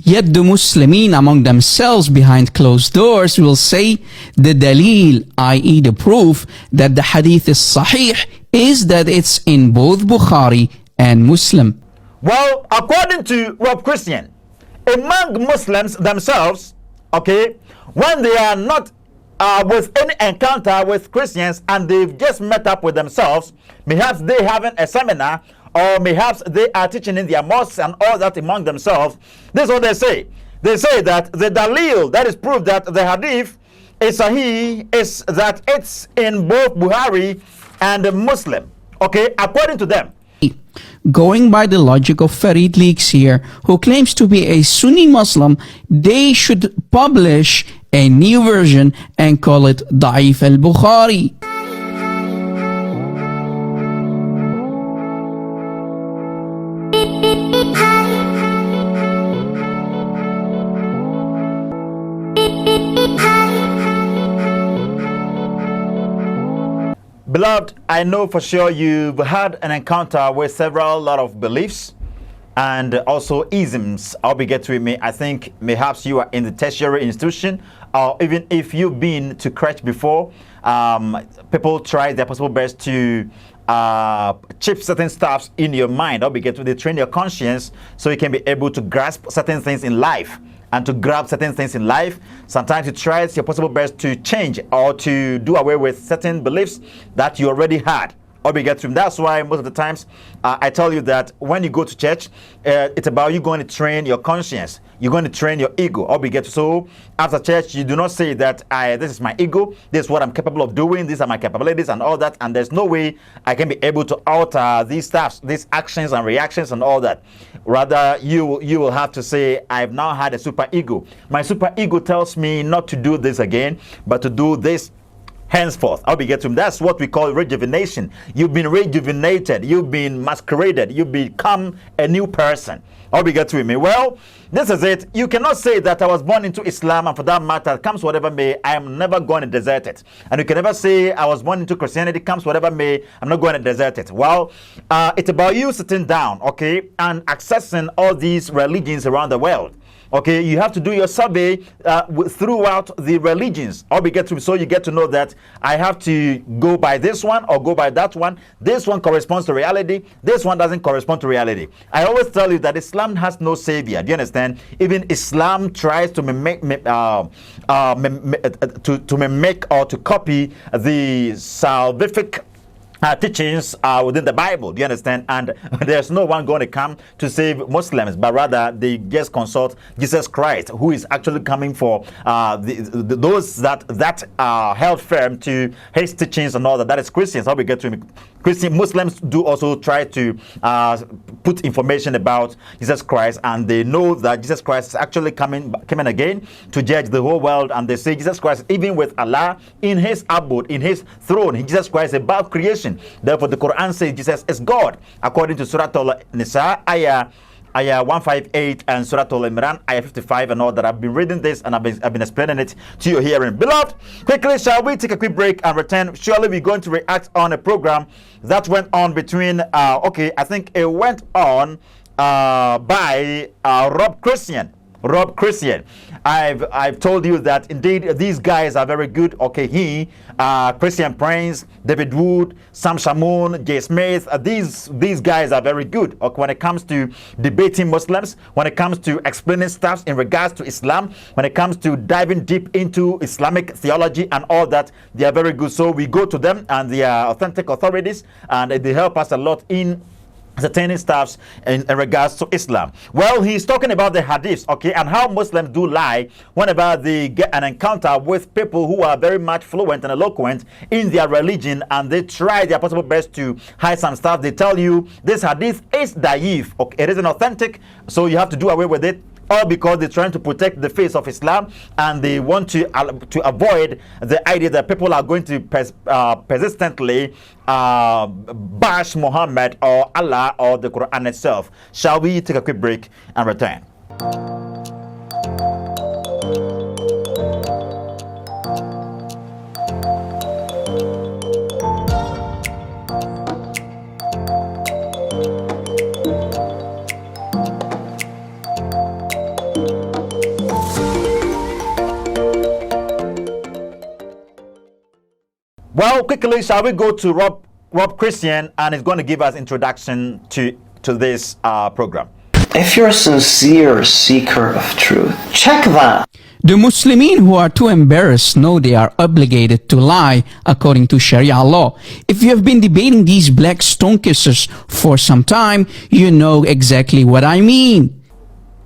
Yet the Muslimin among themselves behind closed doors will say the dalil, i.e. the proof that the hadith is sahih, is that it's in both Bukhari and Muslim. Well, according to Rob Christian, among Muslims themselves, okay, when they are not with any encounter with Christians and they've just met up with themselves, perhaps they having a seminar, or perhaps they are teaching in their mosques and all that among themselves. This is what they say. They say that the dalil, that is proof that the hadith is sahih, is that it's in both Bukhari and Muslim. Okay, according to them. Going by the logic of FARID leaks here, who claims to be a Sunni Muslim, they should publish a new version and call it Da'if al-Bukhari. Beloved, I know for sure you've had an encounter with several lot of beliefs and also isms. I'll be getting with me. I think perhaps you are in the tertiary institution, or even if you've been to crèche before, people try their possible best to chip certain stuffs in your mind. I'll be getting to train your conscience so you can be able to grasp certain things in life. And to grab certain things in life, sometimes you try your possible best to change or to do away with certain beliefs that you already had. That's why most of the times I tell you that when you go to church, it's about you going to train your conscience. You're going to train your ego. So after church, you do not say that this is my ego, this is what I'm capable of doing, these are my capabilities and all that, and there's no way I can be able to alter these stuff, these actions and reactions and all that. Rather, you will have to say, I've now had a super ego. My super ego tells me not to do this again, but to do this henceforth. That's what we call rejuvenation. You've been rejuvenated, you've been masqueraded, you become a new person. Well, this is it. You cannot say that I was born into Islam, and for that matter, comes whatever may, I am never going to desert it. And you can never say I was born into Christianity, comes whatever may, I'm not going to desert it. Well, it's about you sitting down, okay, and accessing all these religions around the world. Okay, you have to do your survey throughout the religions. So you get to know that I have to go by this one or go by that one. This one corresponds to reality. This one doesn't correspond to reality. I always tell you that Islam has no savior. Do you understand? Even Islam tries to mimic or to copy the salvific teachings within the Bible. Do you understand? And there's no one going to come to save Muslims, but rather they just consult Jesus Christ, who is actually coming for those that held firm to his teachings and all that. That is Christians. How we get to Christian Muslims do also try to put information about Jesus Christ, and they know that Jesus Christ is actually coming again to judge the whole world. And they say Jesus Christ, even with Allah in his abode, in his throne, Jesus Christ is above creation. Therefore, the Quran says Jesus is God, according to Surah Al-Nisa, ayah 158, and Surah Al-Imran, ayah 55, and all that. I've been reading this and I've been explaining it to your hearing. Beloved, quickly, shall we take a quick break and return? Surely we're going to react on a program that went on between, I think it went on by Rob Christian. I've told you that indeed these guys are very good. Okay, Christian Prince, David Wood, Sam Shamoun, Jay Smith, these guys are very good. Okay, when it comes to debating Muslims, when it comes to explaining stuff in regards to Islam, when it comes to diving deep into Islamic theology and all that, they are very good. So we go to them, and they are authentic authorities, and they help us a lot in certain stuffs in regards to Islam. Well, he's talking about the hadiths, okay, and how Muslims do lie whenever they get an encounter with people who are very much fluent and eloquent in their religion, and they try their possible best to hide some stuff. They tell you this hadith is da'if, okay, it isn't authentic, so you have to do away with it. All because they're trying to protect the face of Islam, and they want to avoid the idea that people are going to persistently bash Muhammad or Allah or the Quran itself. Shall we take a quick break and return? Well, quickly, shall we go to Rob Christian, and he's going to give us introduction to this program. If you're a sincere seeker of truth, check that. The Muslimin who are too embarrassed know they are obligated to lie according to Sharia law. If you have been debating these black stone kissers for some time, you know exactly what I mean.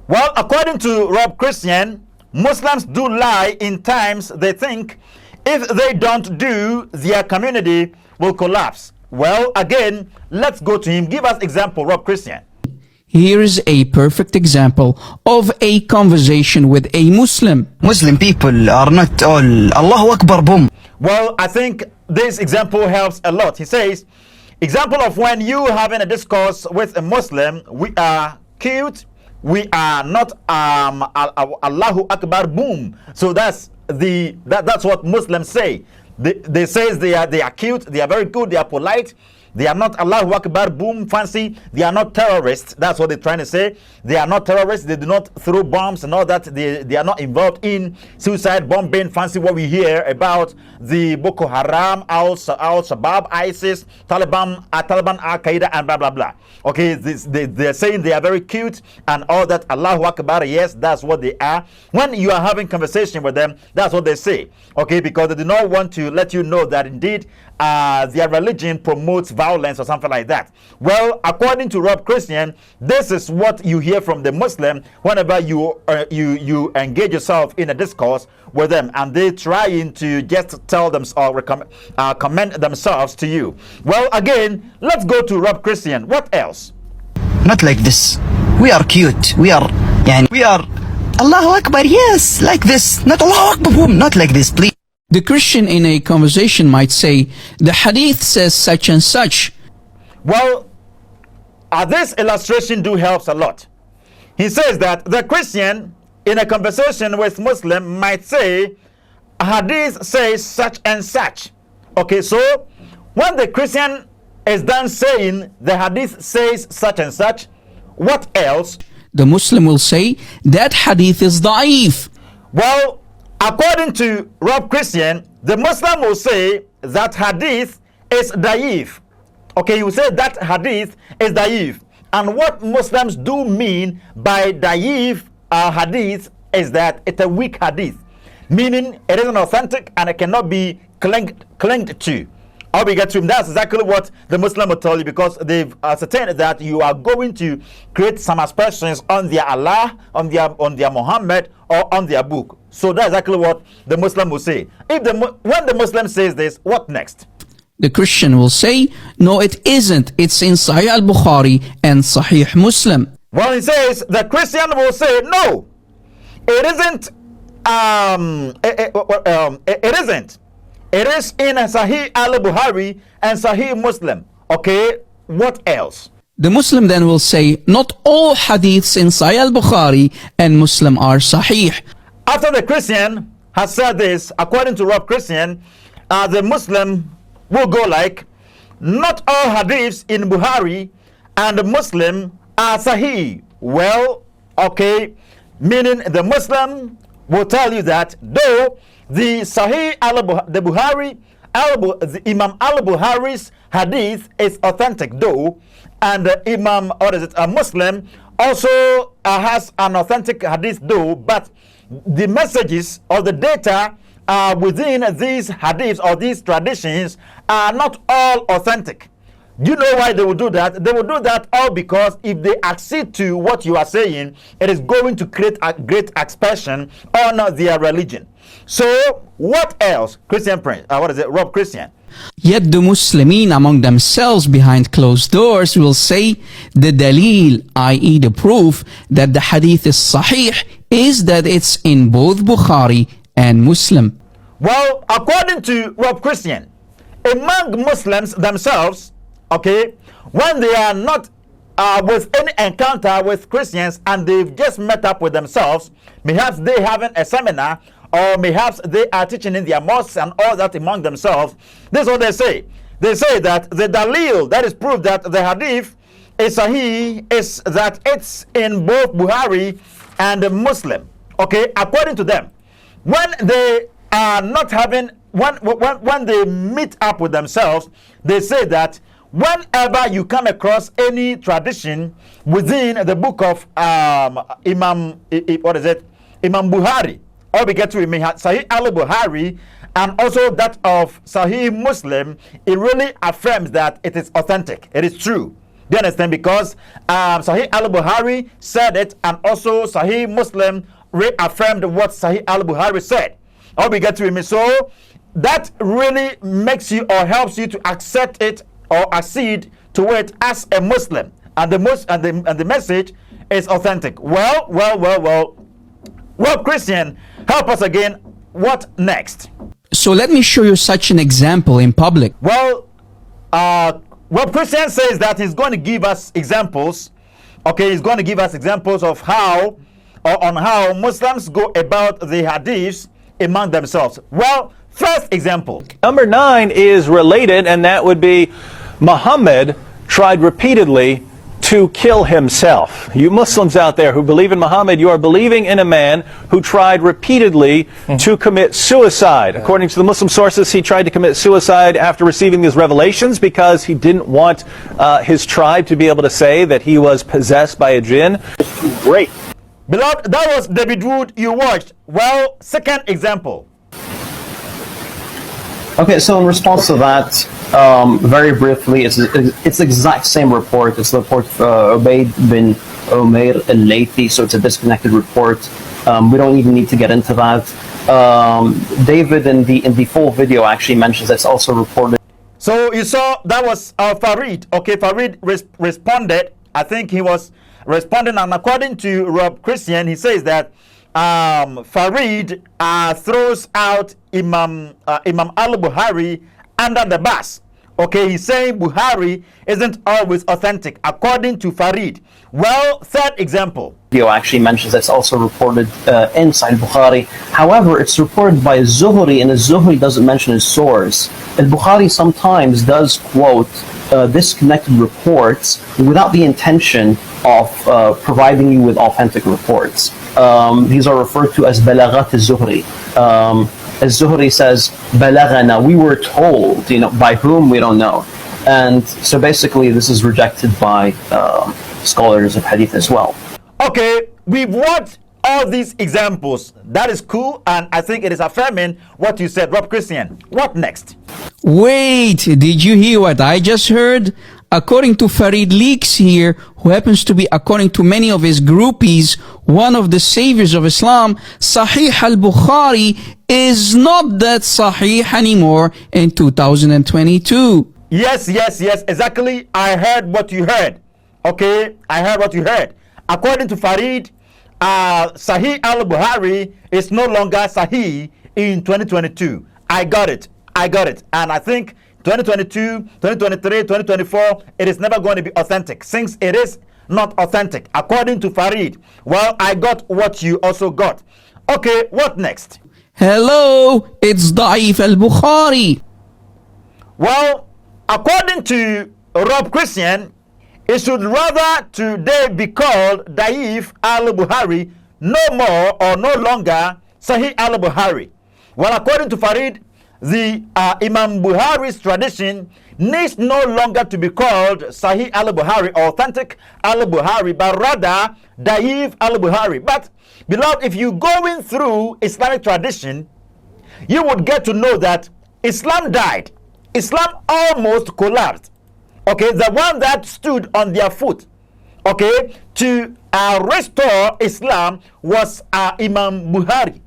Well, according to Rob Christian, Muslims do lie in times they think if they don't do, their community will collapse. Well, again, let's go to him. Give us example, Rob Christian. Here is a perfect example of a conversation with a Muslim. Muslim people are not all Allahu Akbar boom. Well, I think this example helps a lot. He says, example of when you having a discourse with a Muslim, we are cute, we are not Allahu Akbar boom. So that's what Muslims say. They say they are cute, they are very good, they are polite. They are not Allahu Akbar boom fancy. They are not terrorists. That's what they're trying to say. They are not terrorists. They do not throw bombs and all that. They are not involved in suicide bombing fancy what we hear about the Boko Haram, Al-Shabaab, ISIS, Taliban, Al-Qaeda, and blah blah blah. Okay, they're saying they are very cute and all that. Allahu Akbar, yes, that's what they are. When you are having conversation with them, that's what they say. Okay, because they do not want to let you know that indeed their religion promotes violence or something like that. Well, according to Rob Christian, this is what you hear from the Muslim whenever you engage yourself in a discourse with them, and they trying to just tell them or commend themselves to you. Well, again, let's go to Rob Christian. What else? Not like this. We are cute. We are Allahu Akbar, yes, like this. Not Allahu Akbar boom, not like this, please. The Christian in a conversation might say, the hadith says such and such. Well, this illustration do helps a lot. He says that the Christian in a conversation with Muslim might say, hadith says such and such. Okay, so when the Christian is done saying the hadith says such and such, what else? The Muslim will say, that hadith is da'if. Well, according to Rob Christian, the Muslim will say that hadith is da'if. Okay, he will say that hadith is da'if. And what Muslims do mean by da'if hadith is that it's a weak hadith, meaning it isn't authentic and it cannot be clinged to. How we get to him, that's exactly what the Muslim will tell you, because they've ascertained that you are going to create some aspersions on their Allah, on their Muhammad, or on their book. So that's exactly what the Muslim will say. When the Muslim says this, what next? The Christian will say, no, it isn't. It's in Sahih al-Bukhari and Sahih Muslim. Well, he says, the Christian will say, no, it isn't. It isn't. It is in Sahih al-Bukhari and Sahih Muslim. Okay, what else? The Muslim then will say, not all hadiths in Sahih al-Bukhari and Muslim are Sahih. After the Christian has said this, according to Rob Christian, the Muslim will go like, not all hadiths in Bukhari and Muslim are Sahih. Well, okay, meaning the Muslim will tell you that though the Sahih the Bukhari, the Imam al-Bukhari's hadith is authentic though, and a Muslim also has an authentic hadith though, but the messages or the data within these hadiths or these traditions are not all authentic. You know why they will do that? They will do that all because if they accede to what you are saying, it is going to create a great expression on their religion. So, what else? Rob Christian. Yet the Muslimin among themselves behind closed doors will say the dalil, i.e. the proof that the hadith is sahih, is that it's in both Bukhari and Muslim. Well, according to Rob Christian, among Muslims themselves, okay, when they are not with any encounter with Christians and they've just met up with themselves, perhaps they having a seminar, or perhaps they are teaching in their mosques and all that among themselves. This is what they say. They say that the dalil, that is proof that the hadith is sahih, is that it's in both Bukhari and Muslim. Okay, according to them, when they are not having when they meet up with themselves, they say that whenever you come across any tradition within the book of Imam Buhari, or we get to Sahih al-Buhari, and also that of Sahih Muslim, it really affirms that it is authentic. It is true. Do you understand? Because Sahih al-Buhari said it, and also Sahih Muslim reaffirmed what Sahih al-Buhari said. Or we get to him. So that really makes you or helps you to accept it or accede to it as a Muslim, and the message is authentic. Well, Christian, help us again. What next? So let me show you such an example in public. Well, Christian says that he's going to give us examples. Okay, he's going to give us examples of how Muslims go about the hadiths among themselves. Well, first example. Number 9 is related, and that would be Muhammad tried repeatedly to kill himself. You Muslims out there who believe in Muhammad, you are believing in a man who tried repeatedly to commit suicide. According to the Muslim sources, he tried to commit suicide after receiving these revelations because he didn't want his tribe to be able to say that he was possessed by a jinn. Great. Beloved, that was David Wood you watched. Well, second example. Okay, so in response to that, very briefly, it's the exact same report. It's the report of Ubayd bin Umair al-Laythi, so it's a disconnected report. We don't even need to get into that. David in the full video actually mentions it's also reported. So you saw that was Farid. Okay, Farid responded. I think he was responding, and according to Rob Christian, he says that Farid throws out Imam al-Buhari under the bus. Okay, he's saying Buhari isn't always authentic, according to Farid. Well, third example. Video actually mentions it's also reported inside Bukhari. However, it's reported by Zuhri, and Zuhri doesn't mention his source. And Bukhari sometimes does quote disconnected reports without the intention of providing you with authentic reports. These are referred to as balaghat al-Zuhri. As Zuhri says, balagana, we were told, by whom we don't know. And so basically this is rejected by scholars of hadith as well. Okay, we've watched all these examples. That is cool, and I think it is affirming what you said. Rob Christian, what next? Wait, did you hear what I just heard? According to Farid Leaks here, who happens to be, according to many of his groupies, one of the saviors of Islam, Sahih al-Bukhari is not that Sahih anymore in 2022. Yes, exactly. I heard what you heard. Okay, I heard what you heard. According to Farid, Sahih al-Bukhari is no longer Sahih in 2022. I got it. And I think 2022, 2023, 2024, it is never going to be authentic, since it is not authentic, according to Farid. Well, I got what you also got. Okay, what next? Hello, it's Da'if al-Bukhari. Well, according to Rob Christian, it should rather today be called Da'if al-Bukhari, no more or no longer Sahih al-Bukhari. Well, according to Farid, the Imam Buhari's tradition needs no longer to be called Sahih al-Bukhari, authentic al-Bukhari, but rather Da'if al-Bukhari. But, beloved, if you're going through Islamic tradition, you would get to know that Islam died. Islam almost collapsed. Okay, the one that stood on their foot, okay, to restore Islam was Imam Buhari.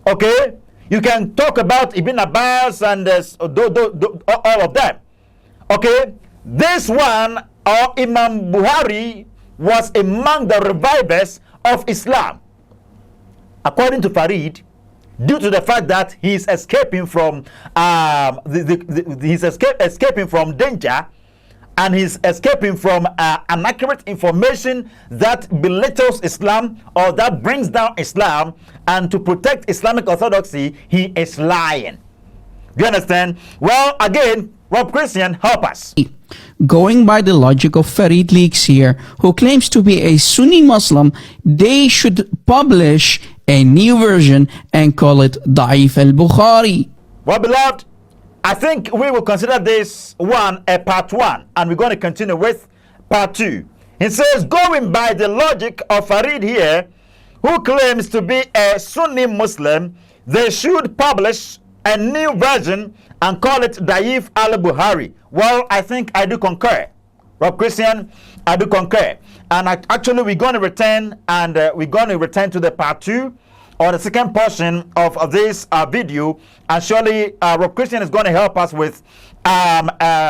Okay? You can talk about Ibn Abbas and all of them. Okay, this one, or Imam Buhari, was among the revivers of Islam, according to Farid, due to the fact that he's escaping from escaping from danger, and he's escaping from inaccurate information that belittles Islam or that brings down Islam, and to protect Islamic orthodoxy, he is lying. Do you understand? Well, again, Rob Christian, help us. Going by the logic of Farid Leaks here, who claims to be a Sunni Muslim, they should publish a new version and call it Da'if al-Bukhari. Well, beloved, I think we will consider this one a part one, and we're going to continue with part two. It says, going by the logic of FARID here, who claims to be a Sunni Muslim, they should publish a new version and call it Daif al-Bukhari. Well, I think I do concur. Rob Christian, I do concur. And actually, we're going to return to the part two, or the second portion of this video, and surely Rob Christian is going to help us with a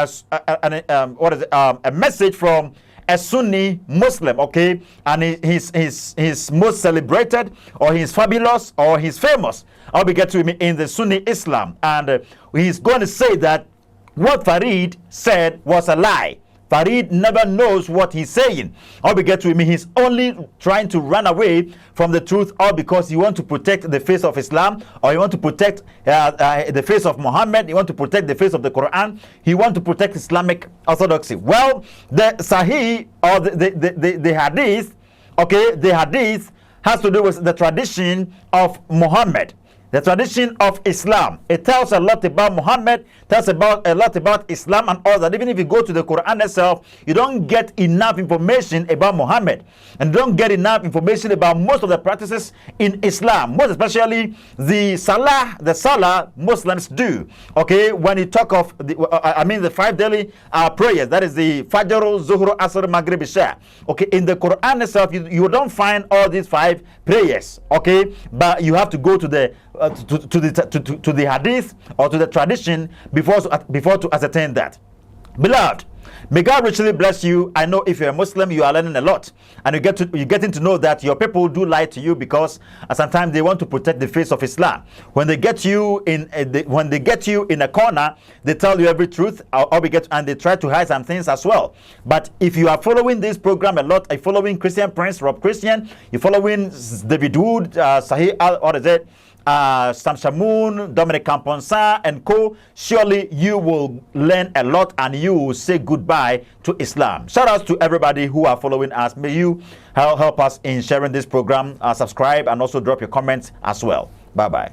message from a Sunni Muslim, okay, and he's most celebrated, or he's fabulous, or he's famous. I'll be getting to him in the Sunni Islam, and he's going to say that what FARID said was a lie. FARID never knows what he's saying. All we get to him, he's only trying to run away from the truth, all because he wants to protect the face of Islam, or he wants to protect the face of Muhammad, he wants to protect the face of the Quran, he wants to protect Islamic orthodoxy. Well, the Sahih, or the Hadith, okay, the Hadith has to do with the tradition of Muhammad. The tradition of Islam. It tells a lot about Muhammad, tells a lot about Islam and all that. Even if you go to the Quran itself, you don't get enough information about Muhammad, and don't get enough information about most of the practices in Islam, most especially the Salah Muslims do. Okay, when you talk of the 5 daily prayers, that is the Fajr, Zuhr, Asr, Maghrib, Isha. Okay, in the Quran itself, you don't find all these 5 prayers. Okay, but you have to go to the hadith, or to the tradition before to ascertain that. Beloved, may God richly bless you. I know if you're a Muslim, you are learning a lot, and you're getting to know that your people do lie to you, because sometimes they want to protect the face of Islam. When they get you in a corner, they tell you every truth, and they try to hide some things as well. But if you are following this program a lot, you're following Christian Prince, Rob Christian, you're following David Wood, Sam Shamoun, Dominic Camponsa, and co, surely you will learn a lot, and you will say goodbye to Islam. Shout out to everybody who are following us. May you help us in sharing this program, subscribe, and also drop your comments as well. Bye bye.